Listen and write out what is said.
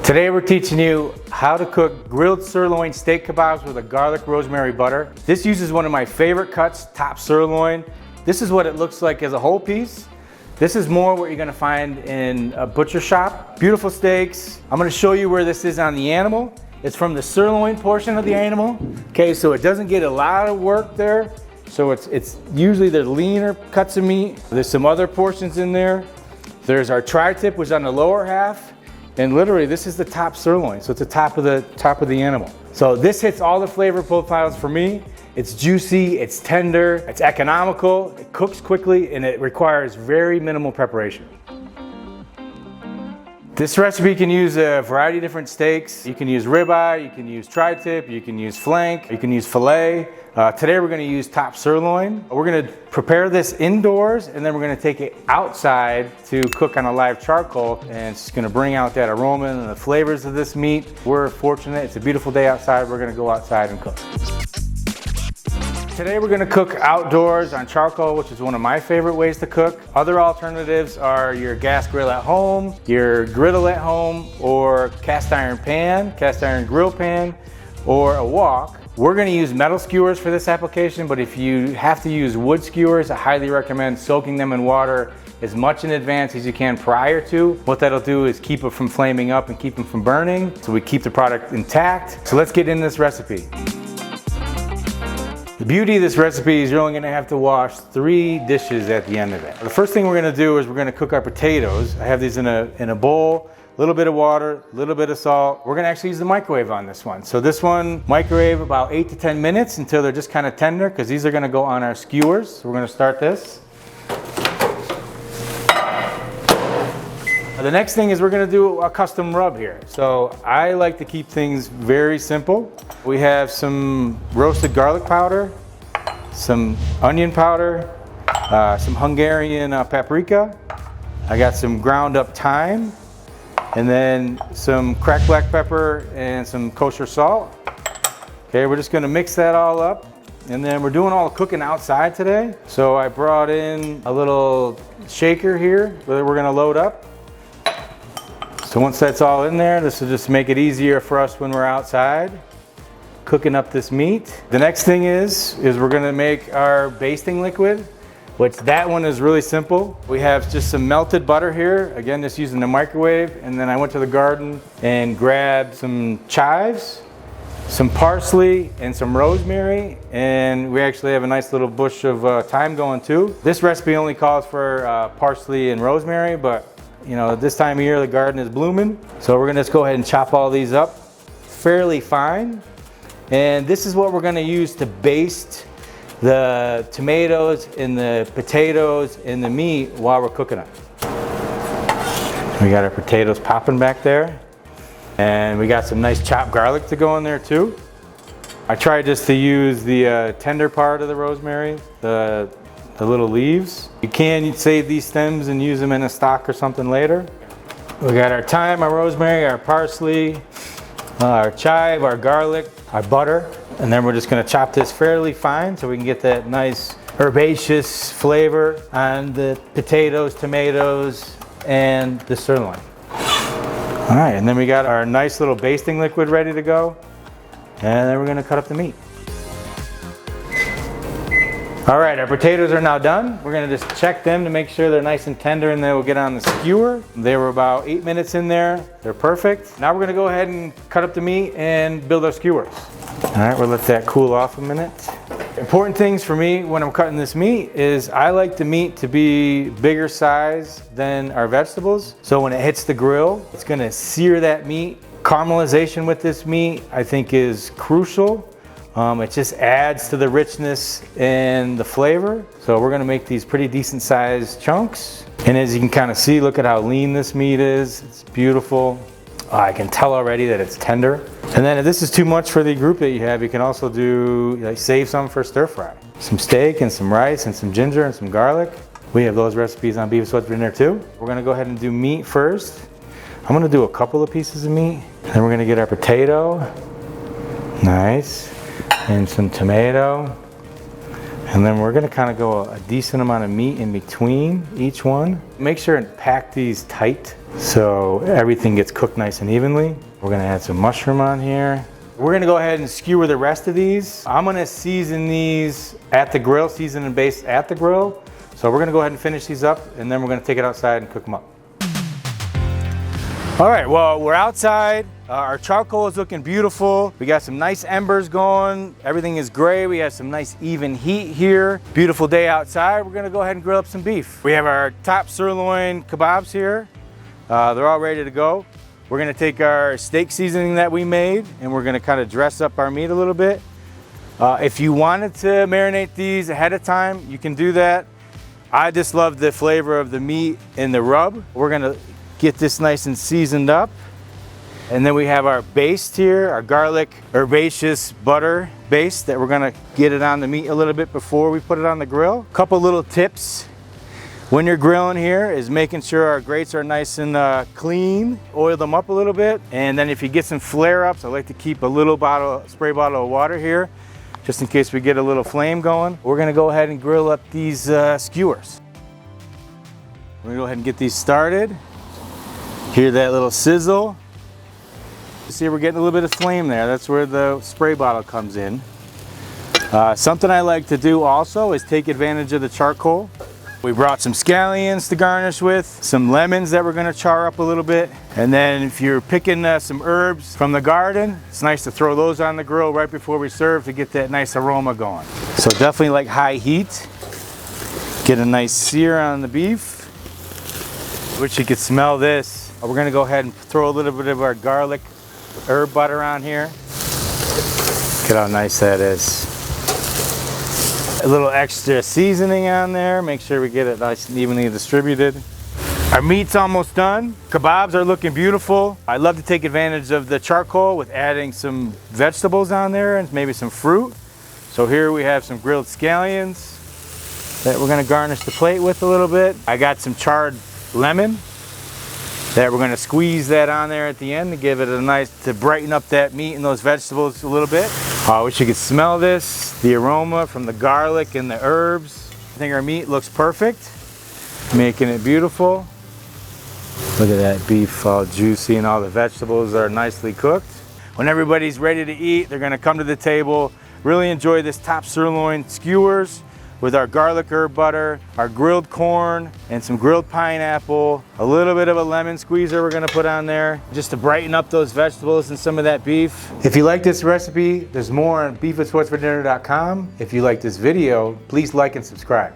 Today we're teaching you how to cook grilled sirloin steak kebabs with a garlic rosemary butter. This uses one of my favorite cuts, top sirloin. This is what it looks like as a whole piece. This is more what you're gonna find in a butcher shop. Beautiful steaks. I'm gonna show you where this is on the animal. It's from the sirloin portion of the animal. Okay, so it doesn't get a lot of work there. So it's usually the leaner cuts of meat. There's some other portions in there. There's our tri-tip, which is on the lower half. And literally, this is the top sirloin, so it's the top of the animal. So this hits all the flavor profiles for me. It's juicy, it's tender, it's economical, it cooks quickly, and it requires very minimal preparation. This recipe can use a variety of different steaks. You can use ribeye, you can use tri-tip, you can use flank, you can use filet. Today we're gonna use top sirloin. We're gonna prepare this indoors and then we're gonna take it outside to cook on a live charcoal, and it's gonna bring out that aroma and the flavors of this meat. We're fortunate, it's a beautiful day outside. We're gonna go outside and cook. Today we're gonna cook outdoors on charcoal, which is one of my favorite ways to cook. Other alternatives are your gas grill at home, your griddle at home, or cast iron pan, cast iron grill pan, or a wok. We're gonna use metal skewers for this application, but if you have to use wood skewers, I highly recommend soaking them in water as much in advance as you can prior to. What that'll do is keep it from flaming up and keep them from burning, so we keep the product intact. So let's get into this recipe. The beauty of this recipe is you're only gonna have to wash 3 dishes at the end of it. The first thing we're gonna do is we're gonna cook our potatoes. I have these in a bowl, a little bit of water, a little bit of salt. We're gonna actually use the microwave on this one. So this one, microwave about 8 to 10 minutes until they're just kind of tender, because these are gonna go on our skewers. So we're gonna start this. The next thing is we're gonna do a custom rub here. So I like to keep things very simple. We have some roasted garlic powder, some onion powder, some Hungarian paprika. I got some ground up thyme, and then some cracked black pepper and some kosher salt. Okay, we're just gonna mix that all up. And then we're doing all the cooking outside today. So I brought in a little shaker here that we're gonna load up. So once that's all in there, this will just make it easier for us when we're outside cooking up this meat. The next thing is we're gonna make our basting liquid, which that one is really simple. We have just some melted butter here, again, just using the microwave. And then I went to the garden and grabbed some chives, some parsley, and some rosemary. And we actually have a nice little bush of thyme going too. This recipe only calls for parsley and rosemary, but you know, this time of year the garden is blooming. So we're gonna just go ahead and chop all these up fairly fine. And this is what we're gonna use to baste the tomatoes and the potatoes and the meat while we're cooking them. We got our potatoes popping back there. And we got some nice chopped garlic to go in there too. I tried just to use the tender part of the rosemary, the little leaves. You can save these stems and use them in a stock or something later. We got our thyme, our rosemary, our parsley, our chive, our garlic, our butter. And then we're just gonna chop this fairly fine so we can get that nice herbaceous flavor on the potatoes, tomatoes, and the sirloin. All right, and then we got our nice little basting liquid ready to go. And then we're gonna cut up the meat. All right, our potatoes are now done. We're gonna just check them to make sure they're nice and tender, and then we'll get on the skewer. They were about 8 minutes in there. They're perfect. Now we're gonna go ahead and cut up the meat and build our skewers. All right, we'll let that cool off a minute. Important things for me when I'm cutting this meat is I like the meat to be bigger size than our vegetables. So when it hits the grill, it's gonna sear that meat. Caramelization with this meat, I think, is crucial. It just adds to the richness and the flavor. So we're gonna make these pretty decent sized chunks. And as you can kind of see, look at how lean this meat is. It's beautiful. I can tell already that it's tender. And then if this is too much for the group that you have, you can also do, save some for stir fry. Some steak and some rice and some ginger and some garlic. We have those recipes on Beef Sweats for Dinner too. We're gonna go ahead and do meat first. I'm gonna do a couple of pieces of meat. Then we're gonna get our potato. Nice. And some tomato. And then we're gonna kind of go a decent amount of meat in between each one. Make sure and pack these tight. so everything gets cooked nice and evenly. We're gonna add some mushroom on here. We're gonna go ahead and skewer the rest of these. I'm gonna season these at the grill, season and baste at the grill. So we're gonna go ahead and finish these up, and then we're gonna take it outside and cook them up. All right, well, we're outside. Our charcoal is looking beautiful. We got some nice embers going. Everything is gray. We have some nice even heat here. Beautiful day outside. We're gonna go ahead and grill up some beef. We have our top sirloin kebabs here. They're all ready to go. We're gonna take our steak seasoning that we made, and we're gonna kind of dress up our meat a little bit. If you wanted to marinate these ahead of time, you can do that. I just love the flavor of the meat and the rub. We're gonna get this nice and seasoned up. And then we have our baste here, our garlic herbaceous butter baste that we're gonna get it on the meat a little bit before we put it on the grill. Couple little tips when you're grilling here is making sure our grates are nice and clean. Oil them up a little bit. And then if you get some flare-ups, I like to keep a little spray bottle of water here, just in case we get a little flame going. We're gonna go ahead and grill up these skewers. We're gonna go ahead and get these started. Hear that little sizzle? You see we're getting a little bit of flame there. That's where the spray bottle comes in. Something I like to do also is take advantage of the charcoal. We brought some scallions to garnish with, some lemons that we're gonna char up a little bit. And then if you're picking some herbs from the garden, it's nice to throw those on the grill right before we serve to get that nice aroma going. So definitely like high heat. Get a nice sear on the beef. Wish you could smell this. We're gonna go ahead and throw a little bit of our garlic herb butter on here. Look at how nice that is. A little extra seasoning on there. Make sure we get it nice and evenly distributed. Our meat's almost done. Kebabs are looking beautiful. I love to take advantage of the charcoal with adding some vegetables on there and maybe some fruit. So here we have some grilled scallions that we're gonna garnish the plate with a little bit. I got some charred lemon that we're gonna squeeze that on there at the end to give it a nice, to brighten up that meat and those vegetables a little bit. I wish you could smell this, the aroma from the garlic and the herbs. I think our meat looks perfect, making it beautiful. Look at that beef all juicy and all the vegetables are nicely cooked. When everybody's ready to eat, they're gonna come to the table, really enjoy this top sirloin skewers with our garlic herb butter, our grilled corn, and some grilled pineapple, a little bit of a lemon squeezer we're gonna put on there, just to brighten up those vegetables and some of that beef. If you like this recipe, there's more on beefwithsportsfordinner.com. If you like this video, please like and subscribe.